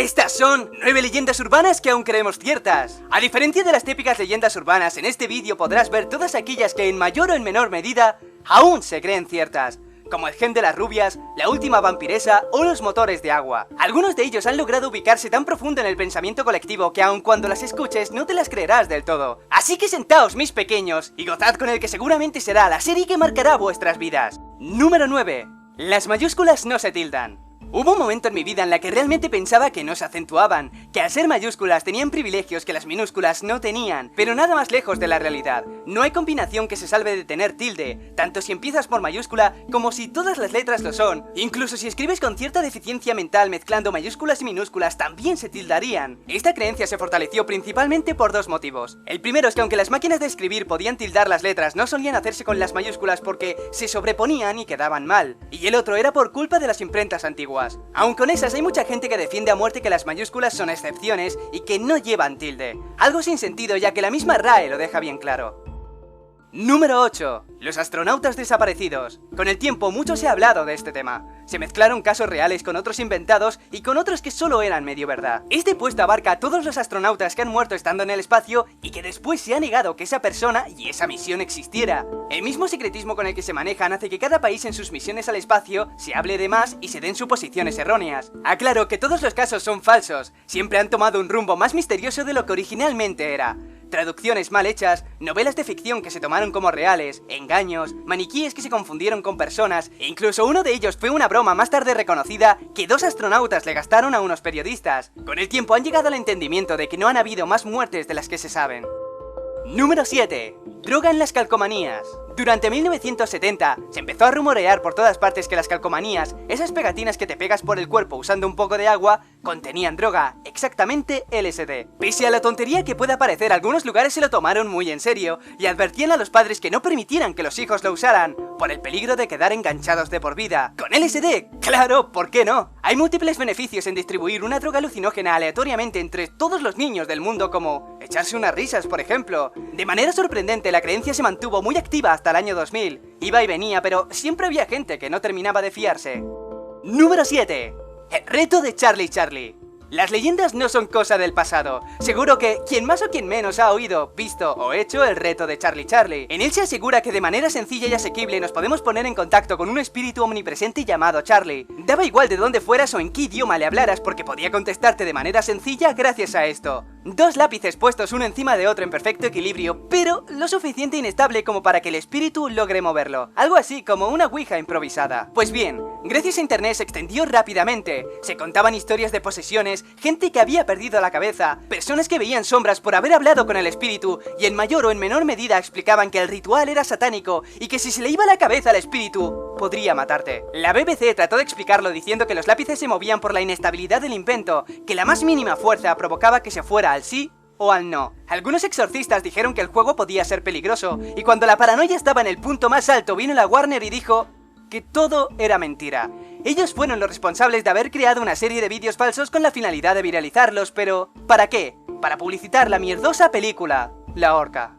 Estas son 9 leyendas urbanas que aún creemos ciertas. A diferencia de las típicas leyendas urbanas, en este vídeo podrás ver todas aquellas que en mayor o en menor medida aún se creen ciertas, como el gen de las rubias, la última vampiresa o los motores de agua. Algunos de ellos han logrado ubicarse tan profundo en el pensamiento colectivo que aun cuando las escuches no te las creerás del todo. Así que sentaos, mis pequeños, y gozad con el que seguramente será la serie que marcará vuestras vidas. Número 9. Las mayúsculas no se tildan. Hubo un momento en mi vida en la que realmente pensaba que no se acentuaban, que al ser mayúsculas tenían privilegios que las minúsculas no tenían, pero nada más lejos de la realidad. No hay combinación que se salve de tener tilde, tanto si empiezas por mayúscula como si todas las letras lo son. Incluso si escribes con cierta deficiencia mental mezclando mayúsculas y minúsculas también se tildarían. Esta creencia se fortaleció principalmente por dos motivos. El primero es que aunque las máquinas de escribir podían tildar las letras, no solían hacerse con las mayúsculas porque se sobreponían y quedaban mal. Y el otro era por culpa de las imprentas antiguas. Aun con esas hay mucha gente que defiende a muerte que las mayúsculas son excepciones y que no llevan tilde. Algo sin sentido ya que la misma RAE lo deja bien claro. Número 8. Los astronautas desaparecidos. Con el tiempo mucho se ha hablado de este tema. Se mezclaron casos reales con otros inventados y con otros que solo eran medio verdad. Este puesto abarca a todos los astronautas que han muerto estando en el espacio y que después se ha negado que esa persona y esa misión existiera. El mismo secretismo con el que se manejan hace que cada país en sus misiones al espacio se hable de más y se den suposiciones erróneas. Aclaro que todos los casos son falsos, siempre han tomado un rumbo más misterioso de lo que originalmente era. Traducciones mal hechas, novelas de ficción que se tomaron como reales, engaños, maniquíes que se confundieron con personas, e incluso uno de ellos fue una broma más tarde reconocida que dos astronautas le gastaron a unos periodistas. Con el tiempo han llegado al entendimiento de que no han habido más muertes de las que se saben. Número 7. Droga en las calcomanías. Durante 1970 se empezó a rumorear por todas partes que las calcomanías, esas pegatinas que te pegas por el cuerpo usando un poco de agua, contenían droga, exactamente LSD. Pese a la tontería que pueda parecer, algunos lugares se lo tomaron muy en serio y advertían a los padres que no permitieran que los hijos lo usaran, por el peligro de quedar enganchados de por vida. ¿Con LSD? ¡Claro! ¿Por qué no? Hay múltiples beneficios en distribuir una droga alucinógena aleatoriamente entre todos los niños del mundo, como echarse unas risas, por ejemplo. De manera sorprendente, la creencia se mantuvo muy activa hasta el año 2000. Iba y venía, pero siempre había gente que no terminaba de fiarse. Número 7. El reto de Charlie. Las leyendas no son cosa del pasado. Seguro que quien más o quien menos ha oído, visto o hecho el reto de Charlie. En él se asegura que de manera sencilla y asequible nos podemos poner en contacto con un espíritu omnipresente llamado Charlie. Daba igual de dónde fueras o en qué idioma le hablaras porque podía contestarte de manera sencilla gracias a esto. Dos lápices puestos uno encima de otro en perfecto equilibrio, pero lo suficiente inestable como para que el espíritu logre moverlo. Algo así como una ouija improvisada. Pues bien, gracias a internet se extendió rápidamente. Se contaban historias de posesiones, gente que había perdido la cabeza, personas que veían sombras por haber hablado con el espíritu y en mayor o en menor medida explicaban que el ritual era satánico y que si se le iba la cabeza al espíritu, podría matarte. La BBC trató de explicarlo diciendo que los lápices se movían por la inestabilidad del invento, que la más mínima fuerza provocaba que se fuera al sí o al no. Algunos exorcistas dijeron que el juego podía ser peligroso y cuando la paranoia estaba en el punto más alto vino la Warner y dijo que todo era mentira. Ellos fueron los responsables de haber creado una serie de vídeos falsos con la finalidad de viralizarlos, pero ¿para qué? Para publicitar la mierdosa película La Horca.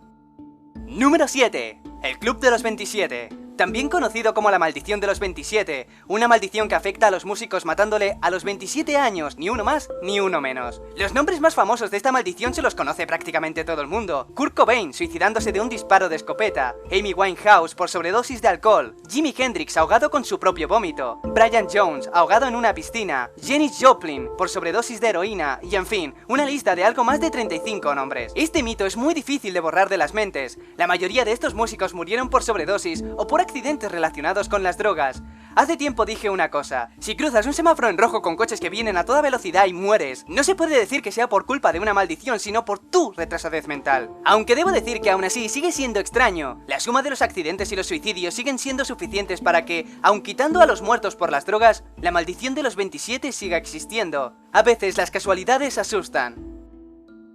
Número 7. El Club de los 27. También conocido como la maldición de los 27, una maldición que afecta a los músicos matándole a los 27 años, ni uno más ni uno menos. Los nombres más famosos de esta maldición se los conoce prácticamente todo el mundo. Kurt Cobain suicidándose de un disparo de escopeta, Amy Winehouse por sobredosis de alcohol, Jimi Hendrix ahogado con su propio vómito, Brian Jones ahogado en una piscina, Janis Joplin por sobredosis de heroína y en fin, una lista de algo más de 35 nombres. Este mito es muy difícil de borrar de las mentes. La mayoría de estos músicos murieron por sobredosis o por accidentes relacionados con las drogas. Hace tiempo dije una cosa: si cruzas un semáforo en rojo con coches que vienen a toda velocidad y mueres, no se puede decir que sea por culpa de una maldición, sino por tu retrasadez mental. Aunque debo decir que aún así sigue siendo extraño. La suma de los accidentes y los suicidios siguen siendo suficientes para que, aun quitando a los muertos por las drogas, la maldición de los 27 siga existiendo. A veces las casualidades asustan.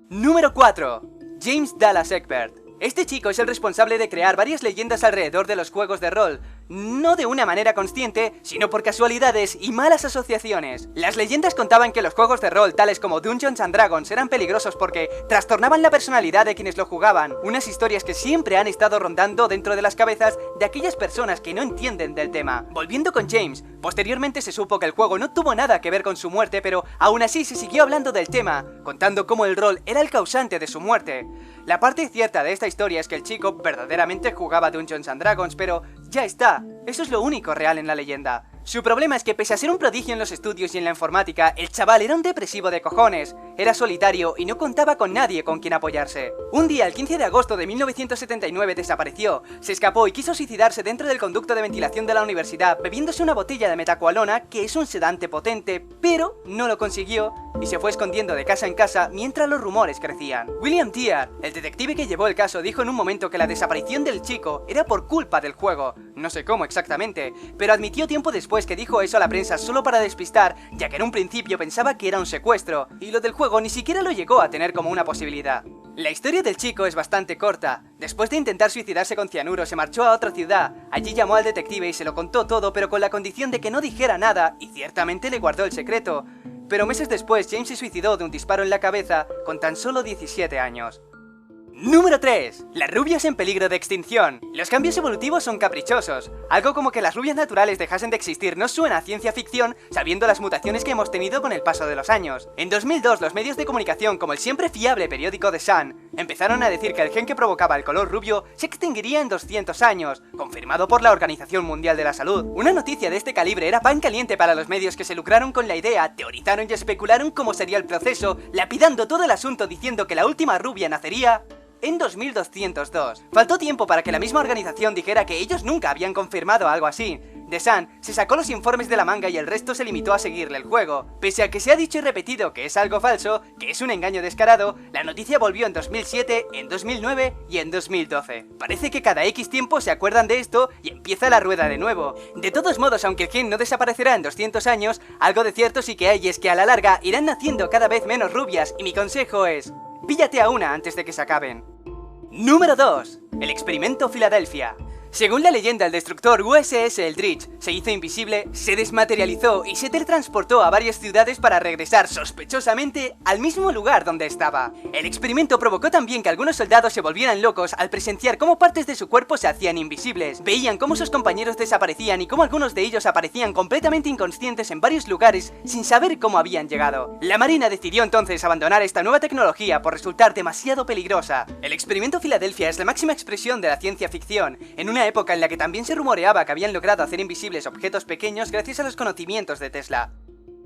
Número 4. James Dallas Egbert. Este chico es el responsable de crear varias leyendas alrededor de los juegos de rol. no de una manera consciente, sino por casualidades y malas asociaciones. Las leyendas contaban que los juegos de rol tales como Dungeons and Dragons eran peligrosos porque trastornaban la personalidad de quienes lo jugaban, unas historias que siempre han estado rondando dentro de las cabezas de aquellas personas que no entienden del tema. Volviendo con James, posteriormente se supo que el juego no tuvo nada que ver con su muerte, pero aún así se siguió hablando del tema, contando cómo el rol era el causante de su muerte. La parte cierta de esta historia es que el chico verdaderamente jugaba Dungeons and Dragons, pero ya está, eso es lo único real en la leyenda. Su problema es que pese a ser un prodigio en los estudios y en la informática, el chaval era un depresivo de cojones, era solitario y no contaba con nadie con quien apoyarse. Un día, el 15 de agosto de 1979, desapareció, se escapó y quiso suicidarse dentro del conducto de ventilación de la universidad, bebiéndose una botella de metacoalona, que es un sedante potente, pero no lo consiguió y se fue escondiendo de casa en casa mientras los rumores crecían. William Tier, el detective que llevó el caso, dijo en un momento que la desaparición del chico era por culpa del juego, no sé cómo exactamente, pero admitió tiempo después que dijo eso a la prensa solo para despistar, ya que en un principio pensaba que era un secuestro, y lo del juego ni siquiera lo llegó a tener como una posibilidad. La historia del chico es bastante corta. Después de intentar suicidarse con cianuro, se marchó a otra ciudad. Allí llamó al detective y se lo contó todo, pero con la condición de que no dijera nada, y ciertamente le guardó el secreto. Pero meses después, James se suicidó de un disparo en la cabeza con tan solo 17 años. Número 3. Las rubias en peligro de extinción. Los cambios evolutivos son caprichosos. Algo como que las rubias naturales dejasen de existir no suena a ciencia ficción, sabiendo las mutaciones que hemos tenido con el paso de los años. En 2002, los medios de comunicación, como el siempre fiable periódico The Sun, empezaron a decir que el gen que provocaba el color rubio se extinguiría en 200 años, confirmado por la Organización Mundial de la Salud. Una noticia de este calibre era pan caliente para los medios, que se lucraron con la idea, teorizaron y especularon cómo sería el proceso, lapidando todo el asunto diciendo que la última rubia nacería en 2202. Faltó tiempo para que la misma organización dijera que ellos nunca habían confirmado algo así. The Sun se sacó los informes de la manga y el resto se limitó a seguirle el juego. Pese a que se ha dicho y repetido que es algo falso, que es un engaño descarado, la noticia volvió en 2007, en 2009 y en 2012. Parece que cada X tiempo se acuerdan de esto y empieza la rueda de nuevo. De todos modos, aunque el gen no desaparecerá en 200 años, algo de cierto sí que hay, y es que a la larga irán naciendo cada vez menos rubias, y mi consejo es: píllate a una antes de que se acaben. Número 2. El experimento Filadelfia. Según la leyenda, el destructor USS Eldridge se hizo invisible, se desmaterializó y se teletransportó a varias ciudades para regresar sospechosamente al mismo lugar donde estaba. El experimento provocó también que algunos soldados se volvieran locos al presenciar cómo partes de su cuerpo se hacían invisibles. Veían cómo sus compañeros desaparecían y cómo algunos de ellos aparecían completamente inconscientes en varios lugares sin saber cómo habían llegado. La Marina decidió entonces abandonar esta nueva tecnología por resultar demasiado peligrosa. El experimento Filadelfia es la máxima expresión de la ciencia ficción, en una época en la que también se rumoreaba que habían logrado hacer invisibles objetos pequeños gracias a los conocimientos de Tesla.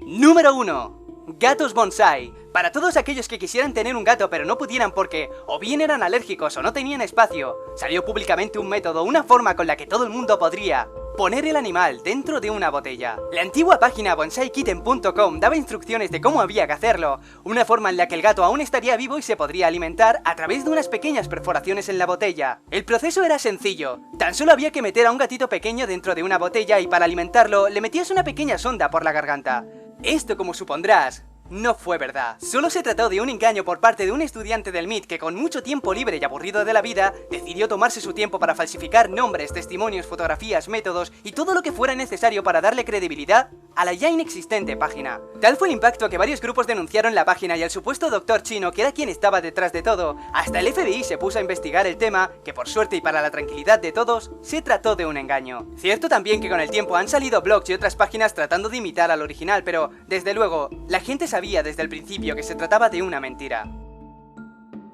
Número 1. Gatos bonsai. Para todos aquellos que quisieran tener un gato pero no pudieran porque o bien eran alérgicos o no tenían espacio, salió públicamente un método, una forma con la que todo el mundo podría poner el animal dentro de una botella. La antigua página bonsaikitten.com daba instrucciones de cómo había que hacerlo, una forma en la que el gato aún estaría vivo y se podría alimentar a través de unas pequeñas perforaciones en la botella. El proceso era sencillo, tan solo había que meter a un gatito pequeño dentro de una botella y para alimentarlo le metías una pequeña sonda por la garganta. Esto, como supondrás, no fue verdad. Solo se trató de un engaño por parte de un estudiante del MIT que, con mucho tiempo libre y aburrido de la vida, decidió tomarse su tiempo para falsificar nombres, testimonios, fotografías, métodos y todo lo que fuera necesario para darle credibilidad a la ya inexistente página. Tal fue el impacto que varios grupos denunciaron la página y al supuesto doctor chino, que era quien estaba detrás de todo. Hasta el FBI se puso a investigar el tema, que por suerte y para la tranquilidad de todos, se trató de un engaño. Cierto también que con el tiempo han salido blogs y otras páginas tratando de imitar al original, pero desde luego, la gente sabía desde el principio que se trataba de una mentira.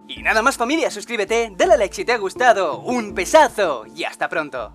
Y nada más, familia, suscríbete, dale a like si te ha gustado, un besazo y hasta pronto.